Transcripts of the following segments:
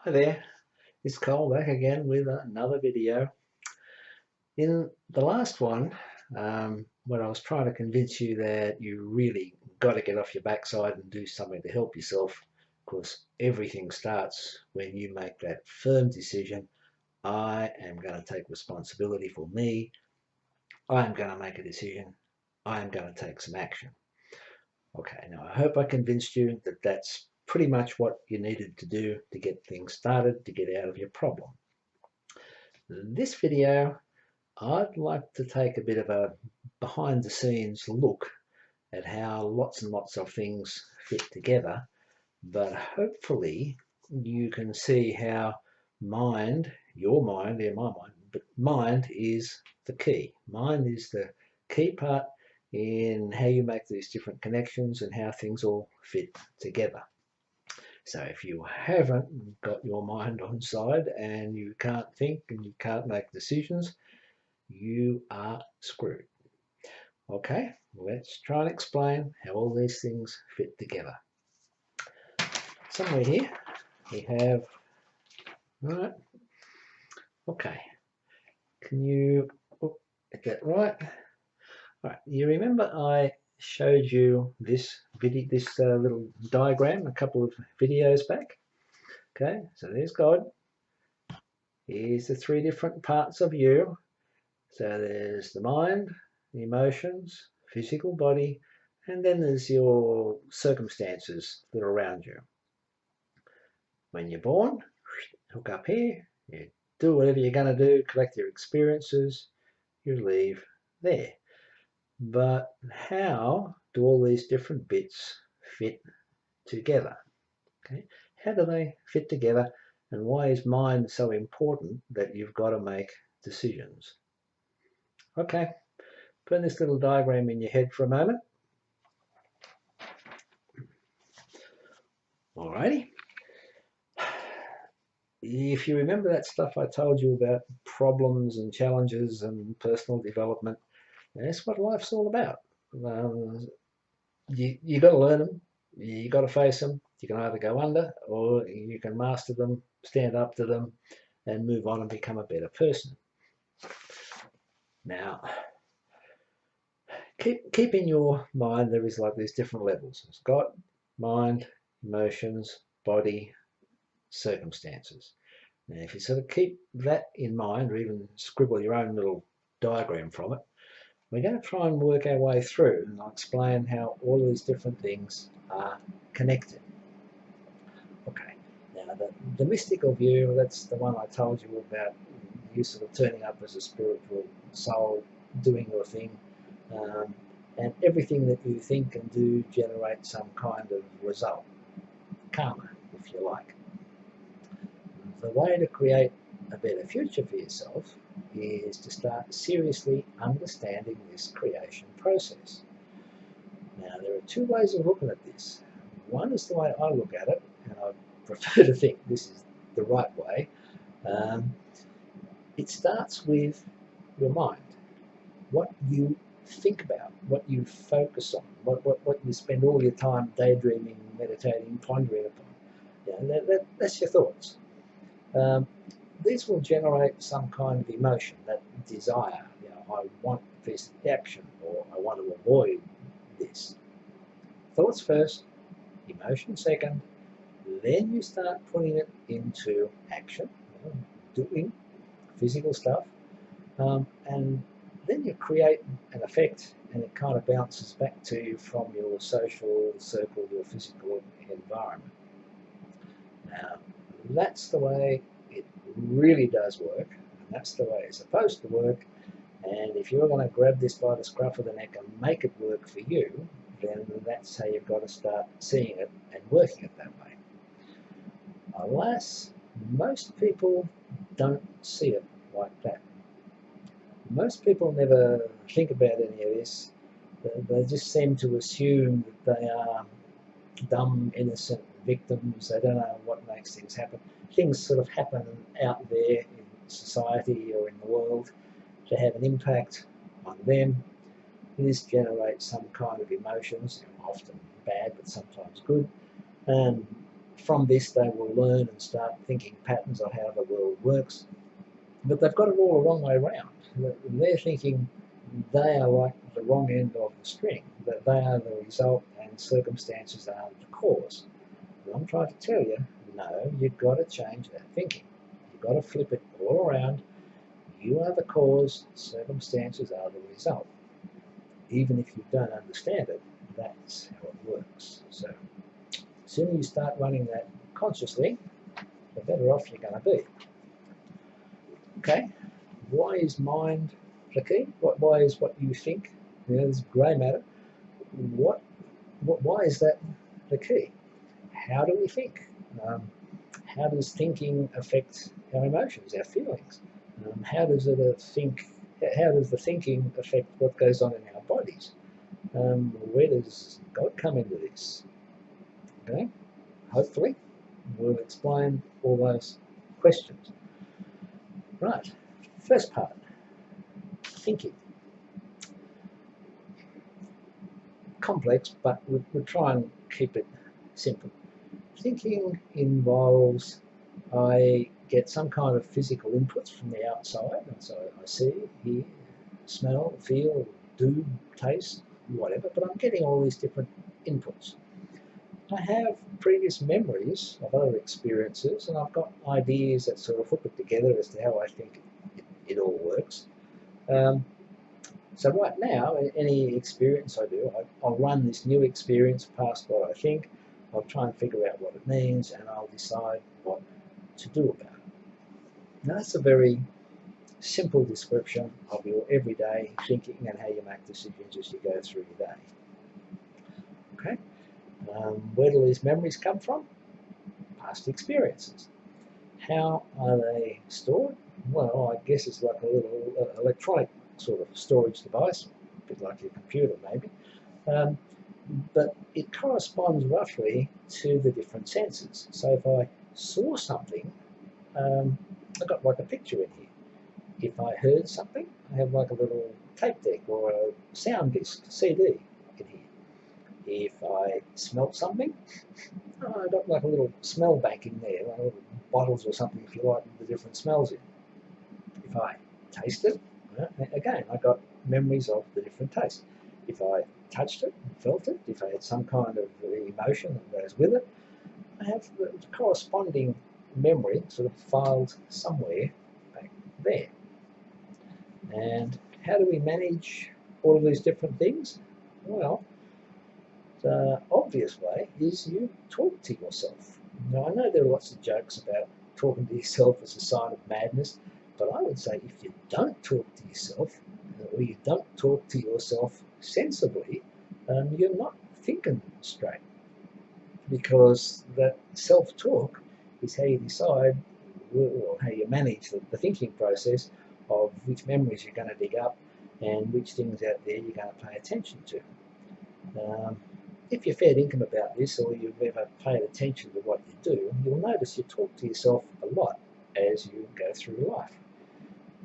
Hi there, it's Cole back again with another video. In the last one, when I was trying to convince you that you really got to get off your backside and do something to help yourself, because everything starts when you make that firm decision. I am going to take responsibility for me. I am going to make a decision. I am going to take some action. Okay, now I hope I convinced you that that's pretty much what you needed to do to get things started, to get out of your problem. This video, I'd like to take a bit of a behind the scenes look at how lots and lots of things fit together, but hopefully you can see how mind, your mind, yeah, my mind, but mind is the key. Mind is the key part in how you make these different connections and how things all fit together. So if you haven't got your mind on side and you can't think and you can't make decisions, you are screwed. Okay, let's try and explain how all these things fit together. Somewhere here we have, right, okay, can you get that right? Right, you remember I showed you this video, this little diagram a couple of videos back? Okay, so there's God. Here's the three different parts of you. So there's the mind, the emotions, physical body, and then there's your circumstances that are around you. When you're born, hook up here, you do whatever you're going to do, collect your experiences, you leave there. But how do all these different bits fit together? Okay, how do they fit together, and why is mind so important that you've got to make decisions? Okay, put this little diagram in your head for a moment. Alrighty. If you remember that stuff I told you about problems and challenges and personal development, that's what life's all about. You got to learn them. You got to face them. You can either go under or you can master them, stand up to them, and move on and become a better person. Now, keep in your mind there is like these different levels. It's got mind, emotions, body, circumstances. Now, if you sort of keep that in mind, or even scribble your own little diagram from it, we're going to try and work our way through, and I'll explain how all these different things are connected. Okay, now the mystical view, that's the one I told you about, you sort of turning up as a spiritual soul, doing your thing, and everything that you think and do generates some kind of result, karma, if you like. The way to create a better future for yourself is to start seriously understanding this creation process. Now, there are two ways of looking at this. One is the way I look at it, and I prefer to think this is the right way. It starts with your mind, what you think about, what you focus on, what you spend all your time daydreaming, meditating, pondering upon. That's your thoughts. These will generate some kind of emotion, that desire. I want this action, or I want to avoid this. Thoughts first, emotion second, then you start putting it into action, doing physical stuff, and then you create an effect, and it kind of bounces back to you from your social circle, your physical environment. Now, that's the way it really does work, and that's the way it's supposed to work. And if you're going to grab this by the scruff of the neck and make it work for you, then that's how you've got to start seeing it and working it that way. Alas, most people don't see it like that. Most people never think about any of this. They just seem to assume that they are dumb, innocent victims. They don't know what makes things happen. Things sort of happen out there in society or in the world to have an impact on them. This generates some kind of emotions, often bad but sometimes good, and from this they will learn and start thinking patterns of how the world works. But they've got it all the wrong way around. They're thinking they are like the wrong end of the string, that they are the result and circumstances are the cause. And I'm trying to tell you, no, you've got to change that thinking. You've got to flip it all around. You are the cause, circumstances are the result. Even if you don't understand it, that's how it works. So the sooner you start running that consciously, the better off you're going to be. Okay, why is mind the key? Why is what you think, this grey matter, why is that the key? How do we think? How does thinking affect our emotions, our feelings? How does the thinking affect what goes on in our bodies? Where does God come into this? Okay, hopefully we'll explain all those questions. Right, first part, thinking. Complex, but we'll try and keep it simple. Thinking involves I get some kind of physical inputs from the outside, and so I see, hear, smell, feel, do, taste, whatever, but I'm getting all these different inputs. I have previous memories of other experiences, and I've got ideas that sort of hook it together as to how I think it all works. So right now, any experience I do, I'll run this new experience past what I think, I'll try and figure out what it means, and I'll decide what to do about it. Now that's a very simple description of your everyday thinking and how you make decisions as you go through your day. Okay, where do these memories come from? Past experiences. How are they stored? Well, I guess it's like a little electronic sort of storage device, a bit like your computer maybe, but it corresponds roughly to the different senses. So if I saw something, I've got like a picture in here. If I heard something, I have like a little tape deck or a sound disc, CD in here. If I smelt something, I've got like a little smell bank in there, like little bottles or something if you like the different smells in. If I tasted, again, I got memories of the different tastes. If I touched it, felt it, if I had some kind of emotion that goes with it, I have the corresponding memory sort of filed somewhere back there. And how do we manage all of these different things? Well, the obvious way is you talk to yourself. Now, I know there are lots of jokes about talking to yourself as a sign of madness, but I would say if you don't talk to yourself, or you don't talk to yourself sensibly, you're not thinking straight. Because that self-talk is how you decide, or how you manage the thinking process of which memories you're going to dig up and which things out there you're going to pay attention to. If you're fair dinkum about this, or you've ever paid attention to what you do, you'll notice you talk to yourself a lot as you go through life.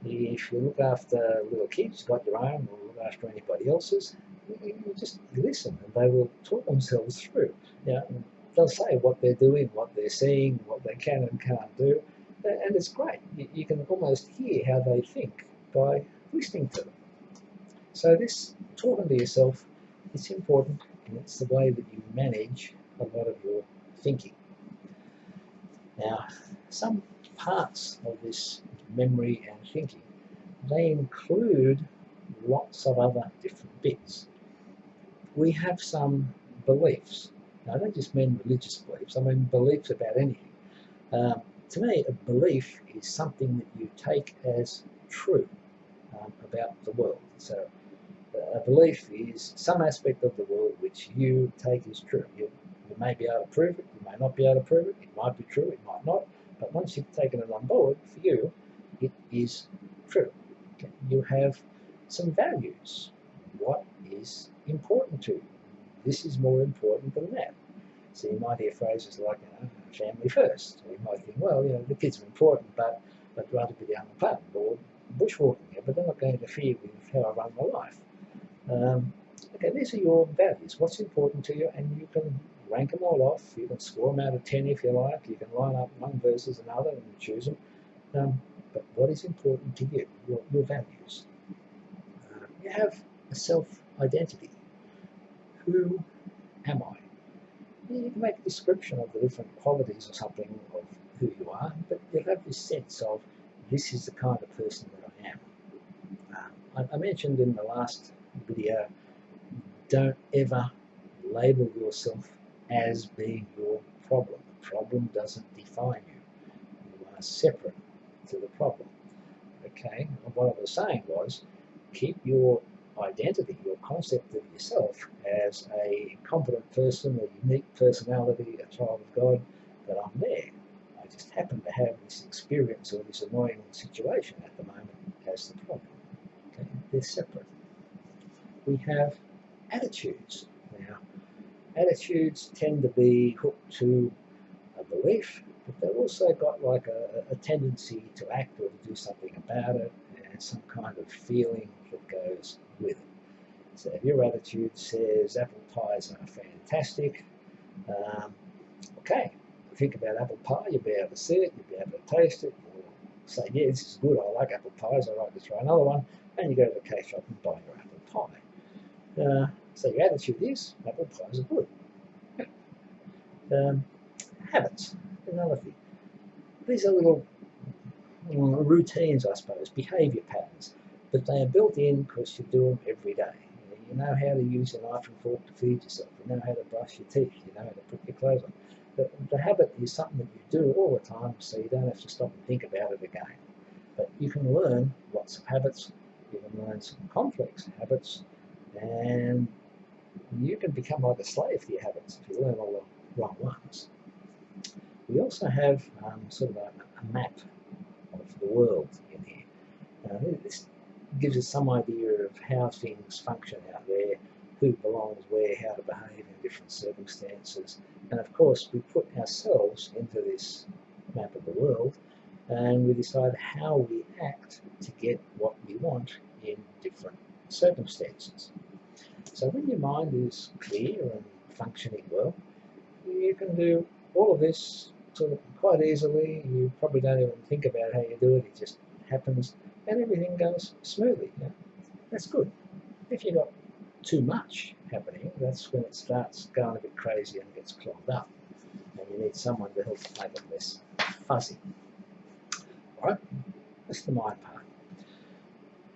If you look after little kids, got your own, or look after anybody else's, you just listen and they will talk themselves through. They'll say what they're doing, what they're seeing, what they can and can't do, and it's great. You can almost hear how they think by listening to them. So this talking to yourself, it's important, and it's the way that you manage a lot of your thinking. Now, some parts of this memory and thinking, they include lots of other different bits. We have some beliefs. Now, I don't just mean religious beliefs, I mean beliefs about anything. To me, a belief is something that you take as true about the world. So a belief is some aspect of the world which you take as true. You may be able to prove it, you may not be able to prove it, it might be true, it might not, but once you've taken it on board, for you, it is true. Okay? You have some values. What is important to you? This is more important than that. So you might hear phrases like, family first. Or you might think, well, the kids are important, but I'd rather be down the pub or bushwalking here, but they're not going to interfere with how I run my life. Okay, these are your values, what's important to you, and you can rank them all off. You can score them out of 10 if you like. You can line up one versus another and choose them. But what is important to you, your values. You have a self-identity. Who am I? You can make a description of the different qualities or something of who you are, but you'll have this sense of, this is the kind of person that I am. I mentioned in the last video, don't ever label yourself as being your problem. The problem doesn't define you. You are separate to the problem. Okay, and what I was saying was, keep your identity, your concept of yourself as a competent person, a unique personality, a child of God, that I'm there. I just happen to have this experience or this annoying situation at the moment as the problem. Okay, they're separate. We have attitudes. Now, attitudes tend to be hooked to a belief, but they've also got like a tendency to act or to do something about it, and some kind of feeling that goes with it. So if your attitude says apple pies are fantastic, okay, think about apple pie, you'll be able to see it, you'll be able to taste it, or say, yeah, this is good, I like apple pies, I'd like to try another one, and you go to the cake shop and buy your apple pie. So your attitude is, apple pies are good. Habits, another thing. These are little routines, I suppose, behaviour patterns, but they are built in because you do them every day. You know how to use a knife and fork to feed yourself. You know how to brush your teeth. You know how to put your clothes on. The habit is something that you do all the time, so you don't have to stop and think about it again. But you can learn lots of habits. You can learn some complex habits, and you can become like a slave to your habits if you learn all the wrong ones. We also have sort of a map of the world in here. This gives us some idea of how things function out there, who belongs where, how to behave in different circumstances. And of course, we put ourselves into this map of the world, and we decide how we act to get what we want in different circumstances. So when your mind is clear and functioning well, you can do all of this sort of quite easily. You probably don't even think about how you do it, it just happens, and everything goes smoothly. You know? That's good. If you've got too much happening, that's when it starts going a bit crazy and gets clogged up, and you need someone to help make it less fuzzy. All right, that's the mind part.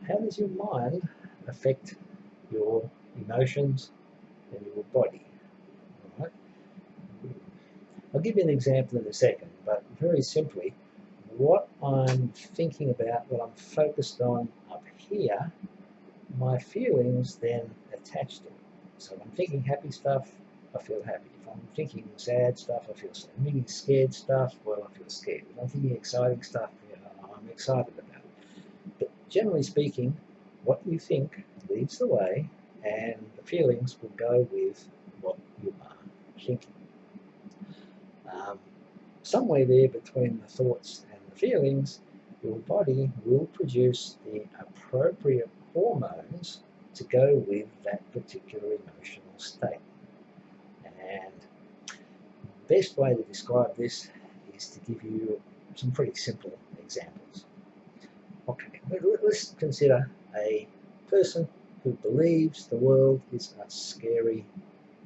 How does your mind affect your emotions and your body? All right. I'll give you an example in a second, but very simply, what I'm thinking about, what I'm focused on up here, my feelings then attach to it. So if I'm thinking happy stuff, I feel happy. If I'm thinking sad stuff, I feel sad. If I'm thinking scared stuff, well, I feel scared. If I'm thinking exciting stuff, I'm excited about it. But generally speaking, what you think leads the way, and the feelings will go with what you are thinking. Somewhere there between the thoughts and the feelings, your body will produce the appropriate hormones to go with that particular emotional state. And the best way to describe this is to give you some pretty simple examples. Okay, let's consider a person who believes the world is a scary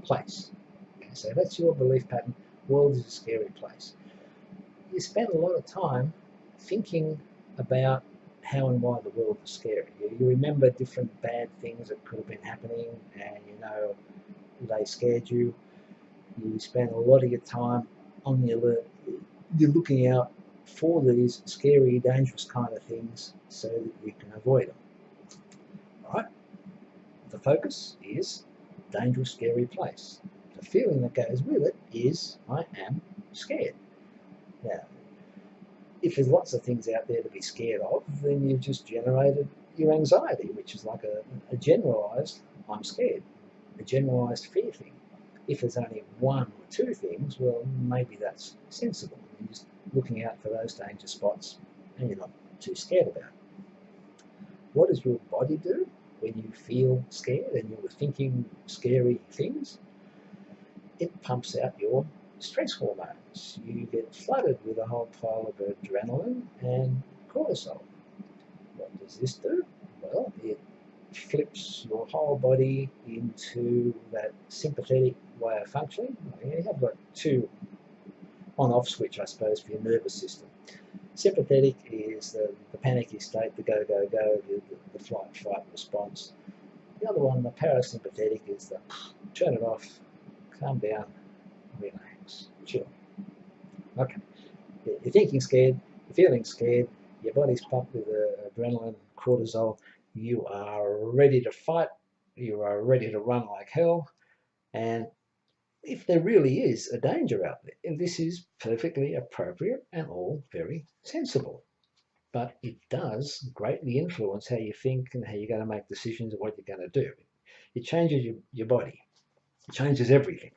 place. Okay, so that's your belief pattern. The world is a scary place. You spend a lot of time thinking about how and why the world is scary. You remember different bad things that could have been happening, and you know they scared you. You spend a lot of your time on the alert. You're looking out for these scary, dangerous kind of things so that you can avoid them. All right? The focus is dangerous, scary place. The feeling that goes with it is I am scared. Now, if there's lots of things out there to be scared of, then you've just generated your anxiety, which is like a generalised I'm scared, a generalised fear thing. If there's only one or two things, well, maybe that's sensible. You're just looking out for those danger spots and you're not too scared about it. What does your body do when you feel scared and you're thinking scary things? it pumps out your stress hormones. You get flooded with a whole pile of adrenaline and cortisol. What does this do? Well, it flips your whole body into that sympathetic way of functioning. You have got two on-off switch, I suppose, for your nervous system. Sympathetic is the panicky state, the go, go, go, the flight, fight response. The other one, the parasympathetic, is the turn it off, calm down, relax, chill. Okay, you're thinking scared, you're feeling scared, your body's pumped with adrenaline, cortisol, you are ready to fight, you are ready to run like hell, and if there really is a danger out there, and this is perfectly appropriate and all very sensible. But it does greatly influence how you think and how you're going to make decisions and what you're going to do. It changes your body. It changes everything.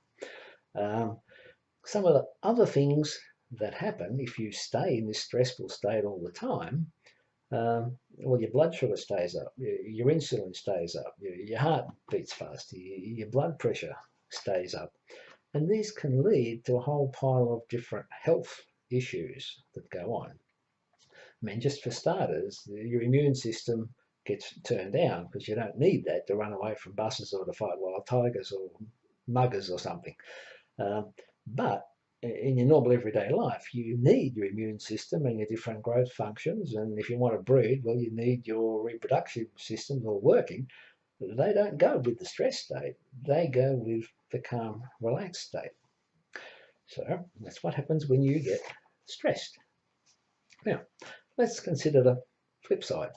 Some of the other things that happen if you stay in this stressful state all the time, well, your blood sugar stays up, your insulin stays up, your heart beats fast, your blood pressure stays up. And these can lead to a whole pile of different health issues that go on. I mean, just for starters, your immune system gets turned down because you don't need that to run away from buses or to fight wild tigers or muggers or something. But in your normal everyday life, you need your immune system and your different growth functions. And if you want to breed, well, you need your reproductive systems all working. They don't go with the stress state. They go with the calm, relaxed state. So that's what happens when you get stressed. Now, let's consider the flip side.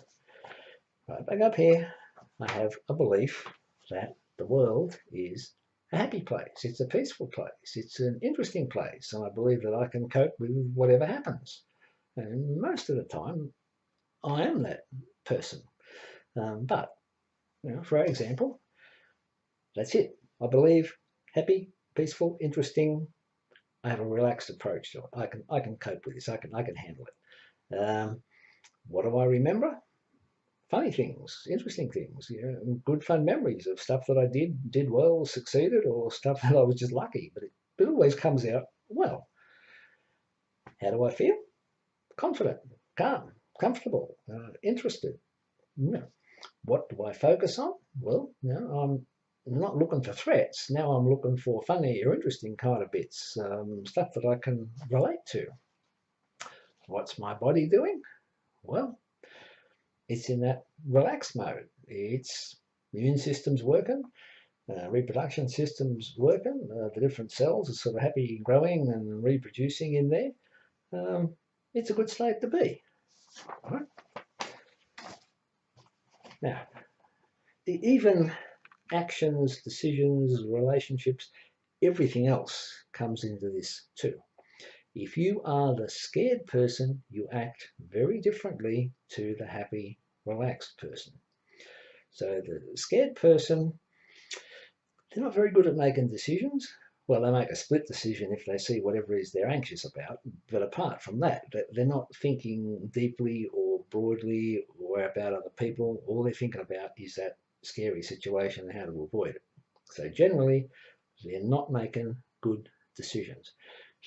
Right back up here, I have a belief that the world is a happy place. It's a peaceful place. It's an interesting place. And I believe that I can cope with whatever happens. And most of the time, I am that person. But, for example, that's it. I believe happy, peaceful, interesting. I have a relaxed approach to it. I can cope with this. I can handle it. What do I remember? Funny things, interesting things, good fun memories of stuff that I did well, succeeded, or stuff that I was just lucky. But it always comes out well. How do I feel? Confident, calm, comfortable, interested. What do I focus on? Well, I'm not looking for threats. Now I'm looking for funny or interesting kind of bits, stuff that I can relate to. What's my body doing? Well, it's in that relaxed mode. Its immune system's working, reproduction system's working, the different cells are sort of happy growing and reproducing in there. It's a good state to be. All right? Now, even actions, decisions, relationships, everything else comes into this too. If you are the scared person, you act very differently to the happy, relaxed person. So the scared person, they're not very good at making decisions. Well, they make a split decision if they see whatever it is they're anxious about. But apart from that, they're not thinking deeply or broadly or about other people. All they're thinking about is that scary situation and how to avoid it. So generally, they're not making good decisions.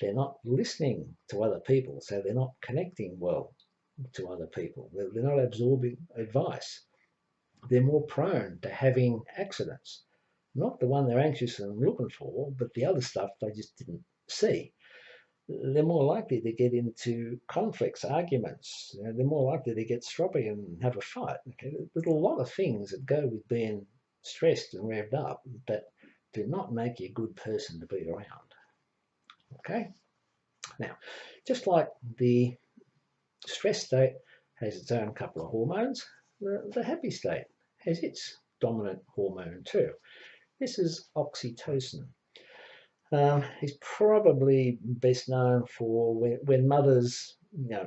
They're not listening to other people, so they're not connecting well to other people. They're not absorbing advice. They're more prone to having accidents. Not the one they're anxious and looking for, but the other stuff they just didn't see. They're more likely to get into conflicts, arguments. They're more likely to get stroppy and have a fight. Okay? There's a lot of things that go with being stressed and revved up that do not make you a good person to be around. Okay? Now, just like the stress state has its own couple of hormones, the happy state has its dominant hormone too. This is oxytocin. He's probably best known for when mothers,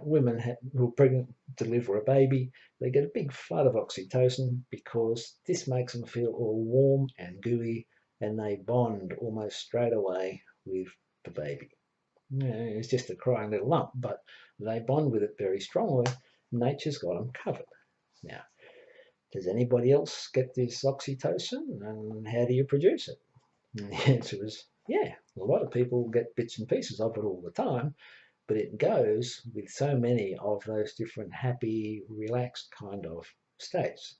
women who are pregnant deliver a baby, they get a big flood of oxytocin because this makes them feel all warm and gooey, and they bond almost straight away with the baby. It's just a crying little lump, but they bond with it very strongly. Nature's got them covered. Now, does anybody else get this oxytocin, and how do you produce it? And the answer is Yeah, a lot of people get bits and pieces of it all the time, but it goes with so many of those different happy, relaxed kind of states.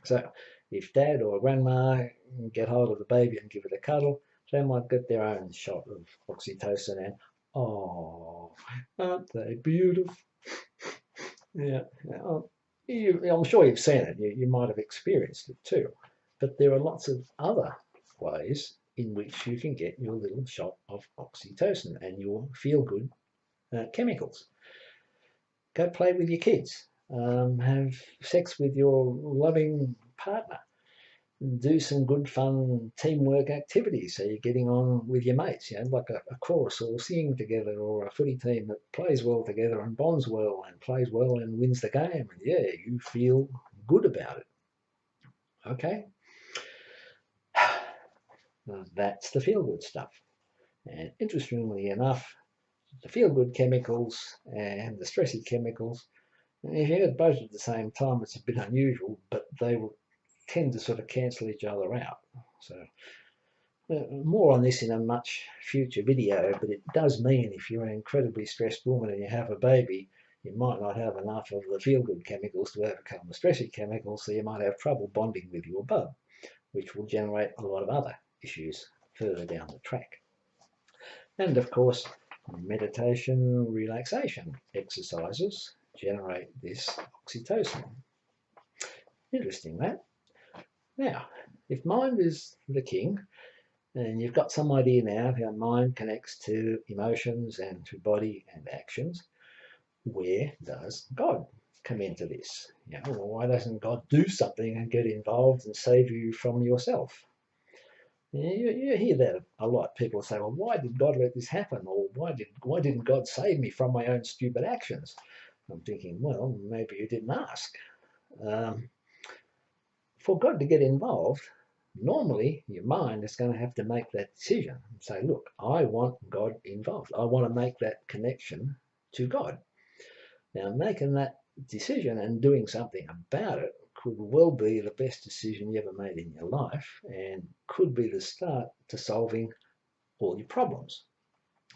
So if dad or grandma get hold of the baby and give it a cuddle, they might get their own shot of oxytocin and, oh, aren't they beautiful? Yeah, I'm sure you've seen it. You might have experienced it too. But there are lots of other ways in which you can get your little shot of oxytocin and your feel-good chemicals. Go play with your kids. Have sex with your loving partner. Do some good fun teamwork activities so you're getting on with your mates, like a chorus or singing together, or a footy team that plays well together and bonds well and plays well and wins the game, and you feel good about it. Okay, that's the feel good stuff. And interestingly enough, the feel good chemicals and the stressy chemicals, if you get both at the same time, it's a bit unusual, but they will tend to sort of cancel each other out. So more on this in a much future video, but it does mean if you're an incredibly stressed woman and you have a baby, you might not have enough of the feel-good chemicals to overcome the stressy chemicals, so you might have trouble bonding with your bub, which will generate a lot of other issues further down the track. And of course, meditation, relaxation exercises generate this oxytocin. Interesting, that. Now, if mind is the king, and you've got some idea now of how mind connects to emotions and to body and actions, where does God come into this? Well, why doesn't God do something and get involved and save you from yourself? You hear that a lot. People say, well, why did God let this happen? Or why didn't God save me from my own stupid actions? I'm thinking, well, maybe you didn't ask. For God to get involved, normally your mind is going to have to make that decision and say, look, I want God involved. I want to make that connection to God. Now, making that decision and doing something about it could well be the best decision you ever made in your life and could be the start to solving all your problems.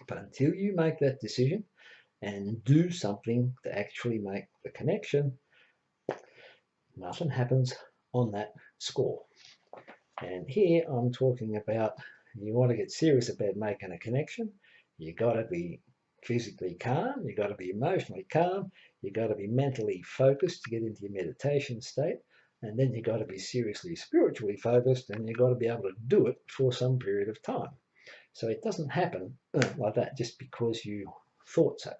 But until you make that decision and do something to actually make the connection, nothing happens on that score. And here I'm talking about, you want to get serious about making a connection, you got to be physically calm, you got to be emotionally calm, you got to be mentally focused to get into your meditation state, and then you got to be seriously spiritually focused, and you got to be able to do it for some period of time. So it doesn't happen like that just because you thought so.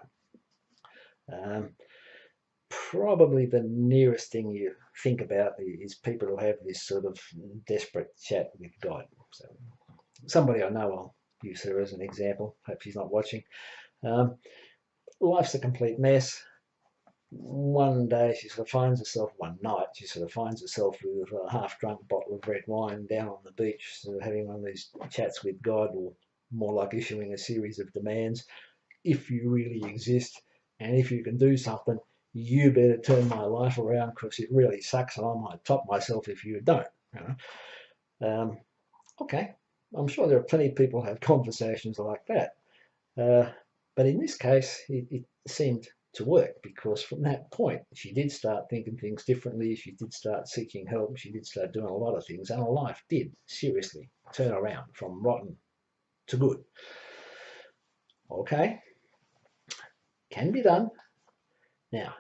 Probably the nearest thing you think about is people who have this sort of desperate chat with God. So somebody I know, I'll use her as an example. Hope she's not watching. Life's a complete mess. One day she sort of finds herself, one night she sort of finds herself with a half-drunk bottle of red wine down on the beach, sort of having one of these chats with God, or more like issuing a series of demands. If you really exist, and if you can do something, you better turn my life around because it really sucks and I might top myself if you don't. Okay, I'm sure there are plenty of people who have conversations like that. But in this case, it seemed to work because from that point, she did start thinking things differently. She did start seeking help. She did start doing a lot of things, and her life did seriously turn around from rotten to good. Okay, can be done. Now,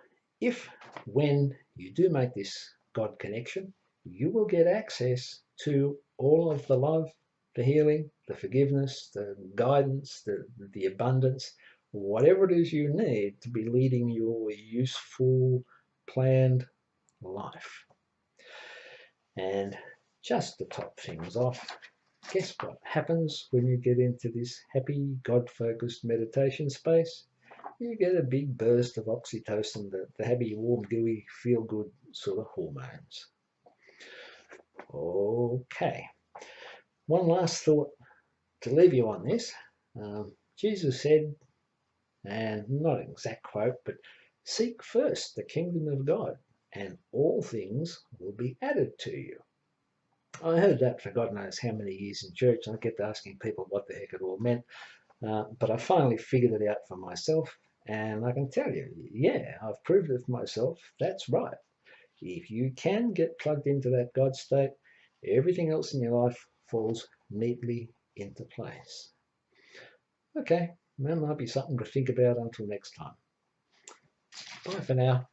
when you do make this God connection, you will get access to all of the love, the healing, the forgiveness, the guidance, the abundance, whatever it is you need to be leading your useful, planned life. And just to top things off, guess what happens when you get into this happy, God-focused meditation space? You get a big burst of oxytocin, the happy, warm, gooey, feel-good sort of hormones. Okay, one last thought to leave you on this. Jesus said, and not an exact quote, but seek first the kingdom of God, and all things will be added to you. I heard that for God knows how many years in church. I kept asking people what the heck it all meant. But I finally figured it out for myself. And I can tell you, yeah, I've proved it for myself. That's right. If you can get plugged into that God state, everything else in your life falls neatly into place. Okay, that might be something to think about until next time. Bye for now.